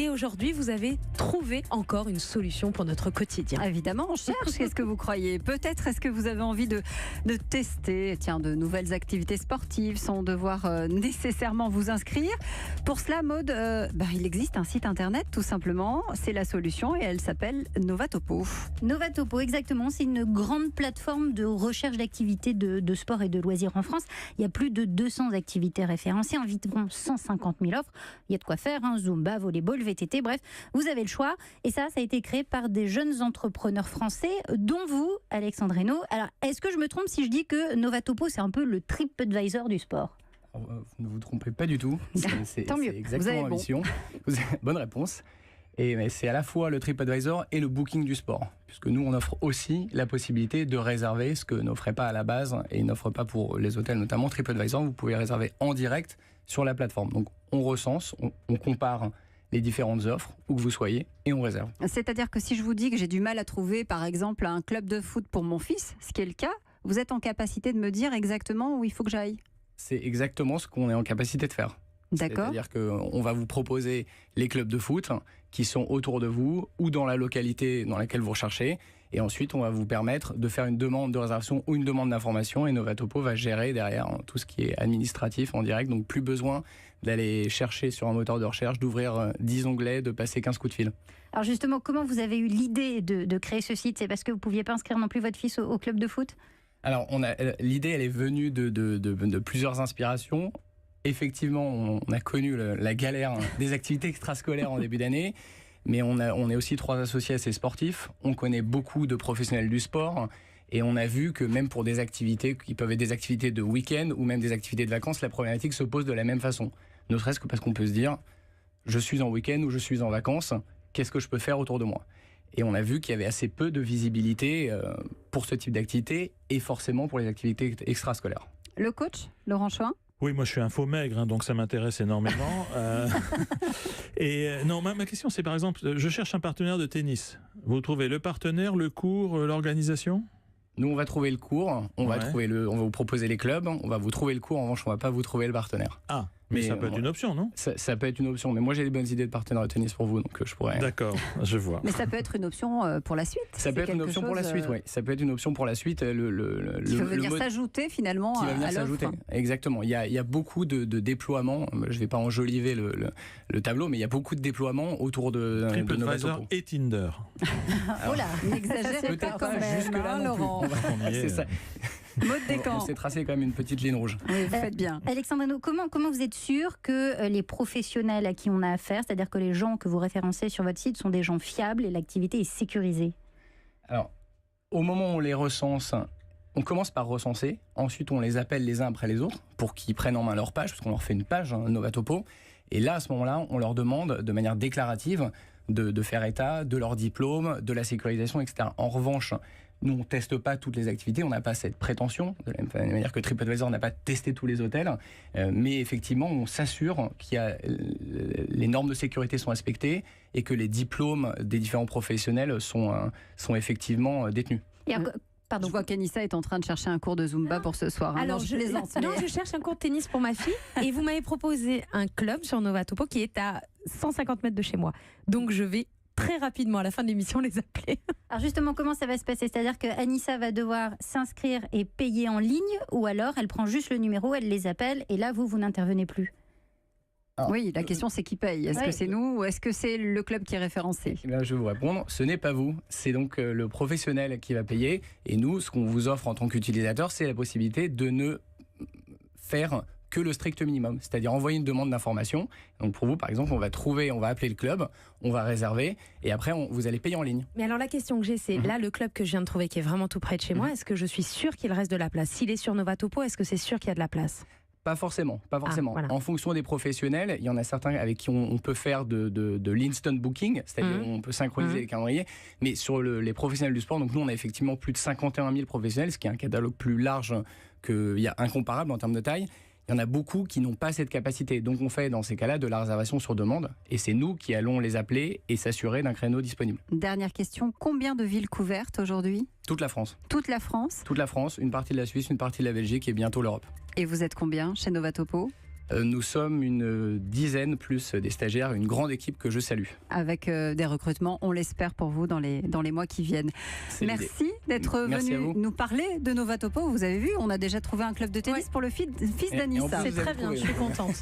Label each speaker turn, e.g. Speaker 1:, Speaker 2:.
Speaker 1: Et aujourd'hui, vous avez trouvé encore une solution pour notre quotidien.
Speaker 2: Évidemment, on cherche. Qu'est-ce que vous croyez? Peut-être est-ce que vous avez envie de tester de nouvelles activités sportives sans devoir nécessairement vous inscrire. Pour cela, Maud, il existe un site internet tout simplement. C'est la solution et elle s'appelle Novatopo.
Speaker 3: Novatopo, exactement. C'est une grande plateforme de recherche d'activités de sport et de loisirs en France. Il y a plus de 200 activités référencées, environ 150 000 offres. Il y a de quoi faire, Zumba, volleyball, VTT, bref, vous avez le choix. Et ça a été créé par des jeunes entrepreneurs français, dont vous, Alexandre Hainaut. Alors, est-ce que je me trompe si je dis que Novatopo, c'est un peu le TripAdvisor du sport?
Speaker 4: Vous ne vous trompez pas du tout. C'est
Speaker 2: Tant mieux.
Speaker 4: exactement la mission. Bonne réponse. Et c'est à la fois le TripAdvisor et le booking du sport, puisque nous, on offre aussi la possibilité de réserver, ce que n'offrait pas à la base et n'offre pas pour les hôtels notamment. TripAdvisor, vous pouvez réserver en direct sur la plateforme. Donc, on recense, on compare les différentes offres, où que vous soyez, et on réserve.
Speaker 2: C'est-à-dire que si je vous dis que j'ai du mal à trouver, par exemple, un club de foot pour mon fils, ce qui est le cas, vous êtes en capacité de me dire exactement où il faut que j'aille?
Speaker 4: C'est exactement ce qu'on est en capacité de faire.
Speaker 2: D'accord.
Speaker 4: C'est-à-dire qu'on va vous proposer les clubs de foot qui sont autour de vous ou dans la localité dans laquelle vous recherchez. Et ensuite, on va vous permettre de faire une demande de réservation ou une demande d'information. Et Novatopo va gérer derrière tout ce qui est administratif en direct. Donc, plus besoin d'aller chercher sur un moteur de recherche, d'ouvrir 10 onglets, de passer 15 coups de fil.
Speaker 3: Alors justement, comment vous avez eu l'idée de créer ce site? C'est parce que vous ne pouviez pas inscrire non plus votre fils au club de foot?
Speaker 4: Alors, l'idée, elle est venue de plusieurs inspirations. Effectivement, on a connu la galère des activités extrascolaires en début d'année, mais on est aussi 3 associés assez sportifs. On connaît beaucoup de professionnels du sport et on a vu que même pour des activités qui peuvent être des activités de week-end ou même des activités de vacances, la problématique se pose de la même façon. Ne serait-ce que parce qu'on peut se dire, je suis en week-end ou je suis en vacances, qu'est-ce que je peux faire autour de moi ? Et on a vu qu'il y avait assez peu de visibilité pour ce type d'activité et forcément pour les activités extrascolaires.
Speaker 2: Le coach, Laurent Choin?
Speaker 5: Oui, moi je suis un faux maigre, donc ça m'intéresse énormément. Non, ma question c'est par exemple, je cherche un partenaire de tennis. Vous trouvez le partenaire, le cours, l'organisation ?
Speaker 4: Nous, on va trouver le cours, on va vous proposer les clubs, on va vous trouver le cours, en revanche, on ne va pas vous trouver le partenaire.
Speaker 5: Ah, mais ça peut être une option, non ?
Speaker 4: Ça peut être une option, mais moi j'ai des bonnes idées de partenaire de tennis pour vous, donc je pourrais...
Speaker 5: D'accord, je vois.
Speaker 2: Mais ça peut être une option pour la suite.
Speaker 4: Ça peut être une option pour la suite, oui. Ça peut être une option pour la suite.
Speaker 2: Qui va venir s'ajouter finalement
Speaker 4: qui va venir s'ajouter. Exactement. Il y a beaucoup de déploiements. Je ne vais pas enjoliver le tableau, mais il y a beaucoup de déploiements autour de
Speaker 5: TripAdvisor et Tinder.
Speaker 2: Oh là, n'exagérez pas quand même,
Speaker 4: jusque-là,
Speaker 2: Laurent.
Speaker 4: C'est ça.
Speaker 2: Mode Descamps.
Speaker 4: On s'est tracé quand même une petite ligne rouge.
Speaker 2: Oui, vous faites bien.
Speaker 3: Alexandre Hainaut, comment vous êtes sûr que les professionnels à qui on a affaire, c'est-à-dire que les gens que vous référencez sur votre site sont des gens fiables et l'activité est sécurisée?
Speaker 4: Alors, au moment où on les recense, on commence par recenser. Ensuite, on les appelle les uns après les autres pour qu'ils prennent en main leur page, parce qu'on leur fait une page, Novatopo. Et là, à ce moment-là, on leur demande de manière déclarative de faire état de leur diplôme, de la sécurisation, etc. En revanche, nous, on ne teste pas toutes les activités, on n'a pas cette prétention, de la même manière que TripAdvisor n'a pas testé tous les hôtels, mais effectivement, on s'assure que les normes de sécurité sont respectées et que les diplômes des différents professionnels sont effectivement détenus.
Speaker 2: Pardon. Je vois qu'Anissa est en train de chercher un cours de Zumba pour ce soir.
Speaker 1: Alors,
Speaker 2: je plaisante.
Speaker 1: je cherche un cours de tennis pour ma fille et vous m'avez proposé un club sur Novatopo qui est à 150 mètres de chez moi. Donc, je vais très rapidement, à la fin de l'émission, les appeler.
Speaker 3: Alors justement, comment ça va se passer? C'est-à-dire qu'Anissa va devoir s'inscrire et payer en ligne, ou alors elle prend juste le numéro, elle les appelle, et là, vous n'intervenez plus?
Speaker 2: Oui, la question c'est qui paye. Est-ce que c'est nous ou est-ce que c'est le club qui est référencé?
Speaker 4: Je vais vous répondre, ce n'est pas vous, c'est donc le professionnel qui va payer. Et nous, ce qu'on vous offre en tant qu'utilisateur, c'est la possibilité de ne faire que le strict minimum, c'est-à-dire envoyer une demande d'information. Donc pour vous, par exemple, on va appeler le club, on va réserver, et après vous allez payer en ligne.
Speaker 1: Mais alors la question que j'ai, c'est là le club que je viens de trouver qui est vraiment tout près de chez moi, est-ce que je suis sûre qu'il reste de la place? S'il est sur Novatopo, est-ce que c'est sûr qu'il y a de la place?
Speaker 4: Pas forcément.
Speaker 1: Voilà.
Speaker 4: En fonction des professionnels, il y en a certains avec qui on peut faire de l'instant booking, c'est-à-dire on peut synchroniser les calendriers, mais sur les professionnels du sport, donc nous on a effectivement plus de 51 000 professionnels, ce qui est un catalogue plus large qu'il y a incomparable en termes de taille. Il y en a beaucoup qui n'ont pas cette capacité. Donc on fait dans ces cas-là de la réservation sur demande et c'est nous qui allons les appeler et s'assurer d'un créneau disponible.
Speaker 2: Dernière question, combien de villes couvertes aujourd'hui?
Speaker 4: Toute la France.
Speaker 2: Toute la France?
Speaker 4: Toute la France, une partie de la Suisse, une partie de la Belgique et bientôt l'Europe.
Speaker 2: Et vous êtes combien chez Novatopo?
Speaker 4: Nous sommes une dizaine plus des stagiaires, une grande équipe que je salue.
Speaker 2: Avec des recrutements, on l'espère pour vous dans les mois qui viennent.
Speaker 4: C'est l'idée.
Speaker 2: Merci d'être
Speaker 4: Merci à
Speaker 2: venu
Speaker 4: vous.
Speaker 2: nous parler de Novatopo. Vous avez vu, on a déjà trouvé un club de tennis pour le fils
Speaker 4: Et en
Speaker 2: d'Anissa.
Speaker 4: plus,
Speaker 1: C'est
Speaker 4: vous avez
Speaker 1: très bien,
Speaker 4: trouvé.
Speaker 1: je suis contente.